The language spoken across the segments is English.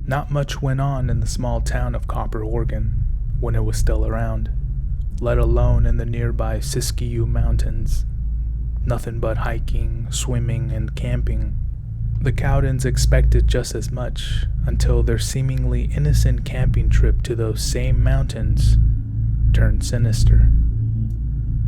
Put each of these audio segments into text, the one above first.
Not much went on in the small town of Copper, Oregon, when it was still around, let alone in the nearby Siskiyou Mountains. Nothing but hiking, swimming, and camping. The Cowdens expected just as much until their seemingly innocent camping trip to those same mountains turned sinister.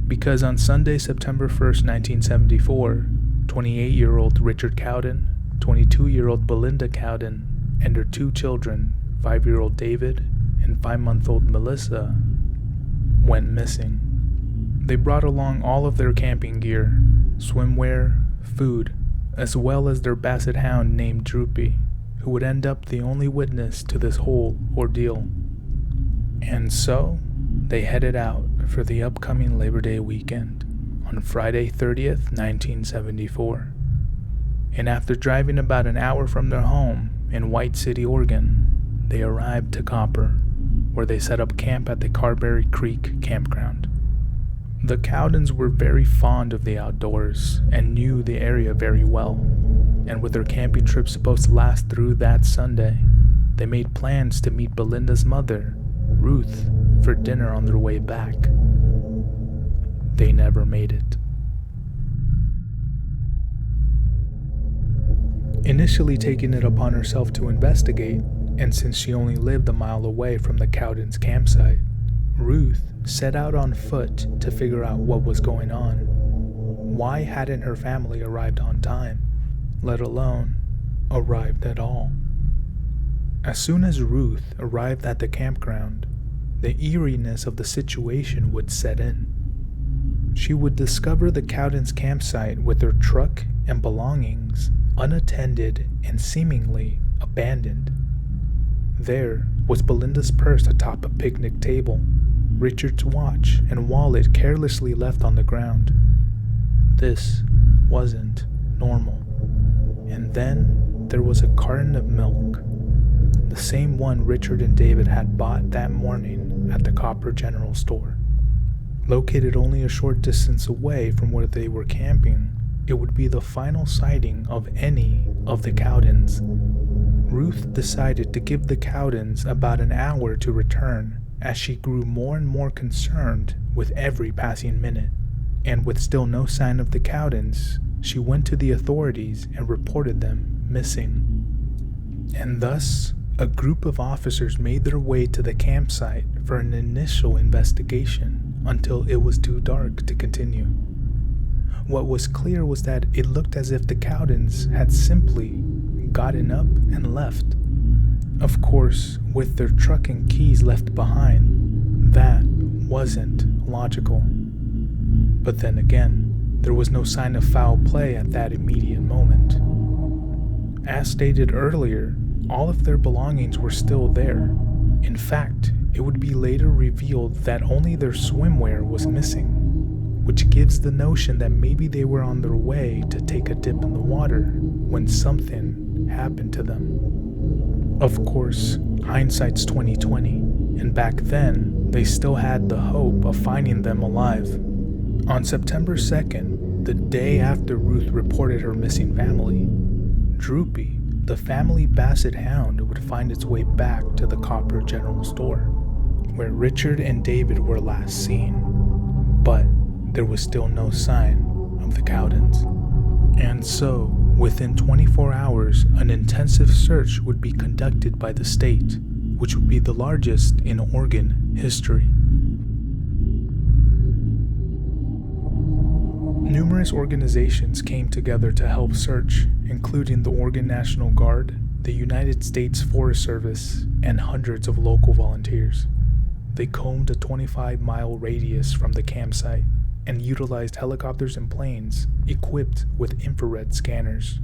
Because on Sunday, September 1st, 1974, 28-year-old Richard Cowden, 22-year-old Belinda Cowden, and their two children, 5-year-old David and 5-month-old Melissa, went missing. They brought along all of their camping gear, swimwear, food, as well as their basset hound named Droopy, who would end up the only witness to this whole ordeal. And so, they headed out for the upcoming Labor Day weekend on Friday 30th, 1974. And after driving about an hour from their home in White City, Oregon, they arrived to Copper, where they set up camp at the Carberry Creek campground. The Cowdens were very fond of the outdoors and knew the area very well, and with their camping trip supposed to last through that Sunday, they made plans to meet Belinda's mother, Ruth, for dinner on their way back. They never made it. Initially taking it upon herself to investigate, and since she only lived a mile away from the Cowdens' campsite, Ruth set out on foot to figure out what was going on. Why hadn't her family arrived on time, let alone arrived at all? As soon as Ruth arrived at the campground, the eeriness of the situation would set in. She would discover the Cowdens' campsite with their truck and belongings unattended and seemingly abandoned. There was Belinda's purse atop a picnic table, Richard's watch and wallet carelessly left on the ground. This wasn't normal. And then there was a carton of milk, the same one Richard and David had bought that morning at the Copper General Store. Located only a short distance away from where they were camping, it would be the final sighting of any of the Cowdens. Ruth decided to give the Cowdens about an hour to return, as she grew more and more concerned with every passing minute. And with still no sign of the Cowdens, she went to the authorities and reported them missing. And thus, a group of officers made their way to the campsite for an initial investigation until it was too dark to continue. What was clear was that it looked as if the Cowdens had simply gotten up and left. Of course, with their truck and keys left behind, that wasn't logical. But then again, there was no sign of foul play at that immediate moment. As stated earlier, all of their belongings were still there. In fact, it would be later revealed that only their swimwear was missing, which gives the notion that maybe they were on their way to take a dip in the water when something happened to them. Of course, hindsight's 20/20, and back then, they still had the hope of finding them alive. On September 2nd, the day after Ruth reported her missing family, Droopy, the family basset hound, would find its way back to the Copper General Store, where Richard and David were last seen. But there was still no sign of the Cowdens. And so, within 24 hours, an intensive search would be conducted by the state, which would be the largest in Oregon history. Numerous organizations came together to help search, including the Oregon National Guard, the United States Forest Service, and hundreds of local volunteers. They combed a 25-mile radius from the campsite and utilized helicopters and planes equipped with infrared scanners.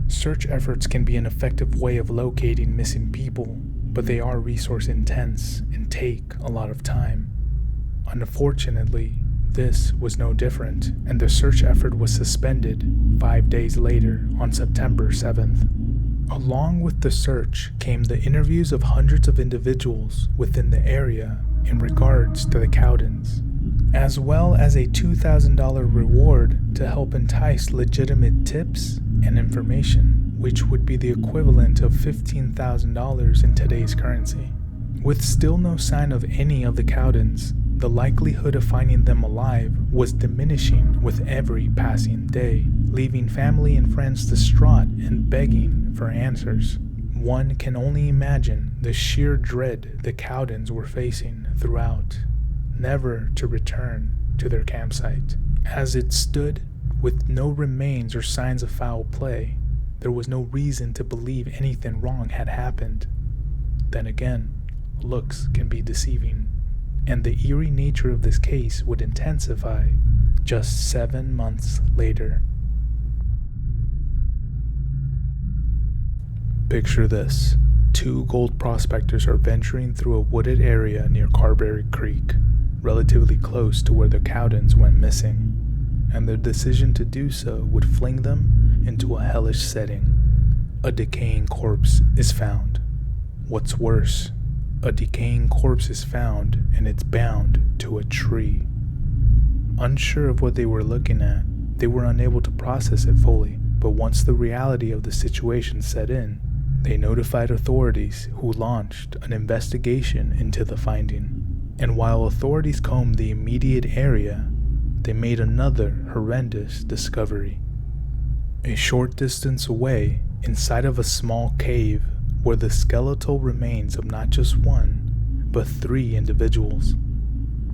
Search efforts can be an effective way of locating missing people, but they are resource intense and take a lot of time. Unfortunately, this was no different, and the search effort was suspended 5 days later on September 7th. Along with the search came the interviews of hundreds of individuals within the area in regards to the Cowdens, as well as a $2,000 reward to help entice legitimate tips and information which would be the equivalent of $15,000 in today's currency. With still no sign of any of the Cowdens, the likelihood of finding them alive was diminishing with every passing day, leaving family and friends distraught and begging for answers. One can only imagine the sheer dread the Cowdens were facing throughout, never to return to their campsite. As it stood, with no remains or signs of foul play, there was no reason to believe anything wrong had happened. Then again, looks can be deceiving, and the eerie nature of this case would intensify just 7 months later. Picture this. 2 gold prospectors are venturing through a wooded area near Carberry Creek, relatively close to where the Cowdens went missing, and their decision to do so would fling them into a hellish setting. A decaying corpse is found. What's worse, a decaying corpse is found and it's bound to a tree. Unsure of what they were looking at, they were unable to process it fully, but once the reality of the situation set in, they notified authorities who launched an investigation into the finding. And while authorities combed the immediate area, they made another horrendous discovery. A short distance away, inside of a small cave, were the skeletal remains of not just 1, but 3 individuals.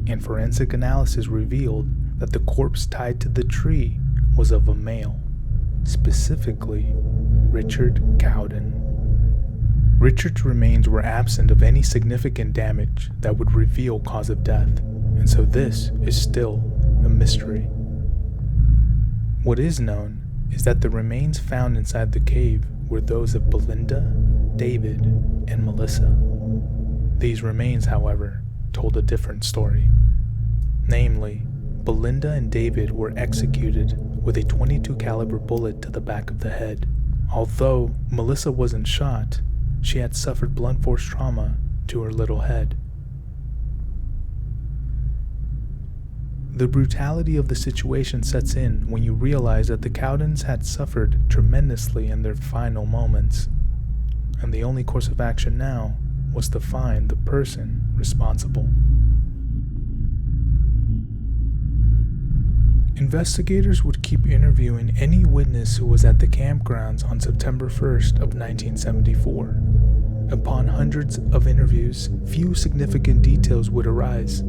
And forensic analysis revealed that the corpse tied to the tree was of a male, specifically Richard Cowden. Richard's remains were absent of any significant damage that would reveal cause of death, and so this is still a mystery. What is known is that the remains found inside the cave were those of Belinda, David, and Melissa. These remains, however, told a different story. Namely, Belinda and David were executed with a .22 caliber bullet to the back of the head. Although Melissa wasn't shot, she had suffered blunt force trauma to her little head. The brutality of the situation sets in when you realize that the Cowdens had suffered tremendously in their final moments, and the only course of action now was to find the person responsible. Investigators would keep interviewing any witness who was at the campgrounds on September 1st of 1974. Upon hundreds of interviews, few significant details would arise.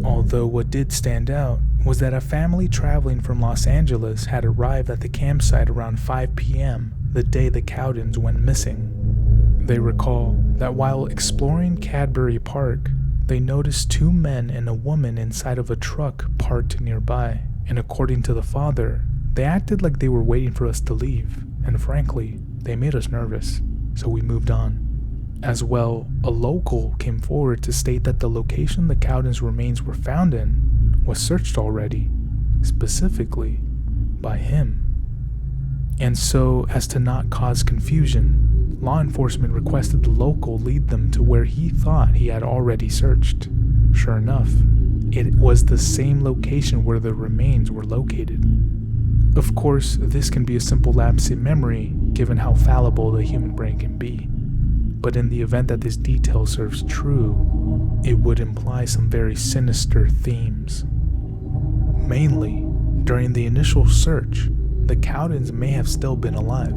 Although what did stand out was that a family traveling from Los Angeles had arrived at the campsite around 5 p.m. the day the Cowdens went missing. They recall that while exploring Cadbury Park, they noticed 2 men and a woman inside of a truck parked nearby. And according to the father, they acted like they were waiting for us to leave, and frankly, they made us nervous, so we moved on. As well, a local came forward to state that the location the Cowdens' remains were found in was searched already, specifically by him. And so, as to not cause confusion, law enforcement requested the local lead them to where he thought he had already searched. Sure enough, it was the same location where the remains were located. Of course, this can be a simple lapse in memory given how fallible the human brain can be. But in the event that this detail serves true, it would imply some very sinister themes. Mainly, during the initial search, the Cowdens may have still been alive,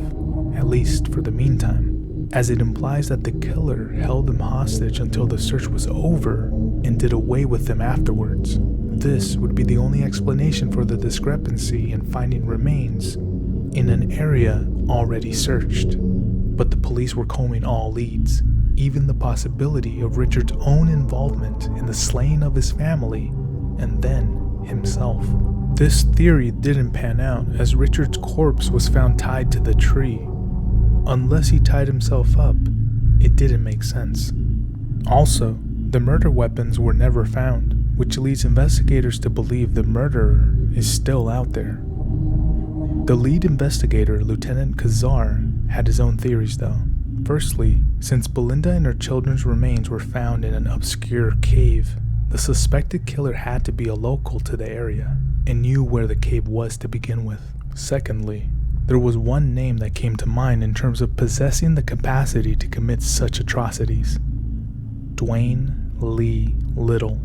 at least for the meantime, as it implies that the killer held them hostage until the search was over and did away with them afterwards. This would be the only explanation for the discrepancy in finding remains in an area already searched. But the police were combing all leads, even the possibility of Richard's own involvement in the slaying of his family and then himself. This theory didn't pan out, as Richard's corpse was found tied to the tree. Unless he tied himself up, it didn't make sense. Also, the murder weapons were never found, which leads investigators to believe the murderer is still out there. The lead investigator, Lieutenant Kazar, had his own theories though. Firstly, since Belinda and her children's remains were found in an obscure cave, the suspected killer had to be a local to the area and knew where the cave was to begin with. Secondly, there was one name that came to mind in terms of possessing the capacity to commit such atrocities: Dwayne Lee Little.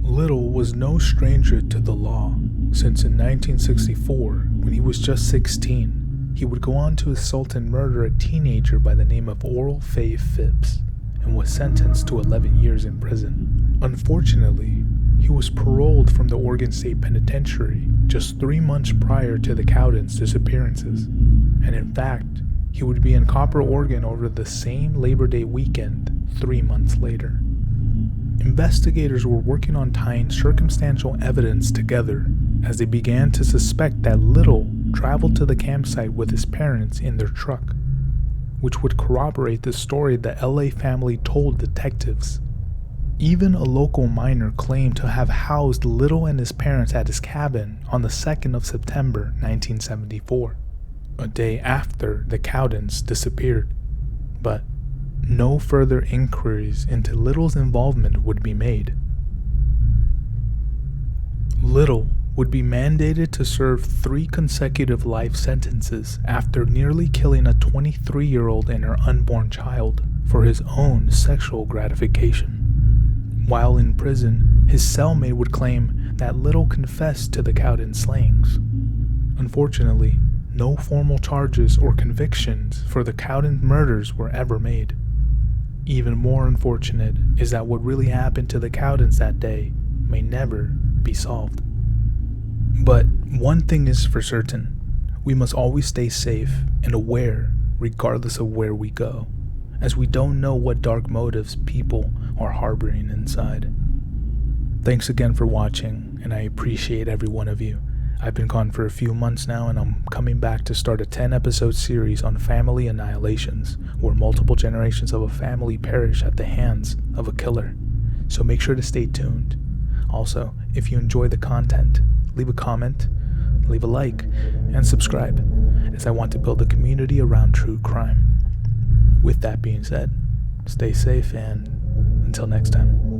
Little was no stranger to the law, since in 1964, when he was just 16, he would go on to assault and murder a teenager by the name of Oral Faye Phipps, and was sentenced to 11 years in prison. Unfortunately, he was paroled from the Oregon State Penitentiary just 3 months prior to the Cowdens' disappearances, and in fact, he would be in Copper, Oregon over the same Labor Day weekend 3 months later. Investigators were working on tying circumstantial evidence together as they began to suspect that Little traveled to the campsite with his parents in their truck, which would corroborate the story the LA family told detectives. Even a local miner claimed to have housed Little and his parents at his cabin on the 2nd of September 1974, a day after the Cowdens disappeared. But no further inquiries into Little's involvement would be made. Little would be mandated to serve 3 consecutive life sentences after nearly killing a 23-year-old and her unborn child for his own sexual gratification. While in prison, his cellmate would claim that Little confessed to the Cowden slayings. Unfortunately, no formal charges or convictions for the Cowden murders were ever made. Even more unfortunate is that what really happened to the Cowdens that day may never be solved. But one thing is for certain: we must always stay safe and aware regardless of where we go, as we don't know what dark motives people are harboring inside. Thanks again for watching, and I appreciate every one of you. I've been gone for a few months now, and I'm coming back to start a 10-episode series on family annihilations, where multiple generations of a family perish at the hands of a killer. So make sure to stay tuned. Also, if you enjoy the content, leave a comment, leave a like, and subscribe, as I want to build a community around true crime. With that being said, stay safe, and until next time.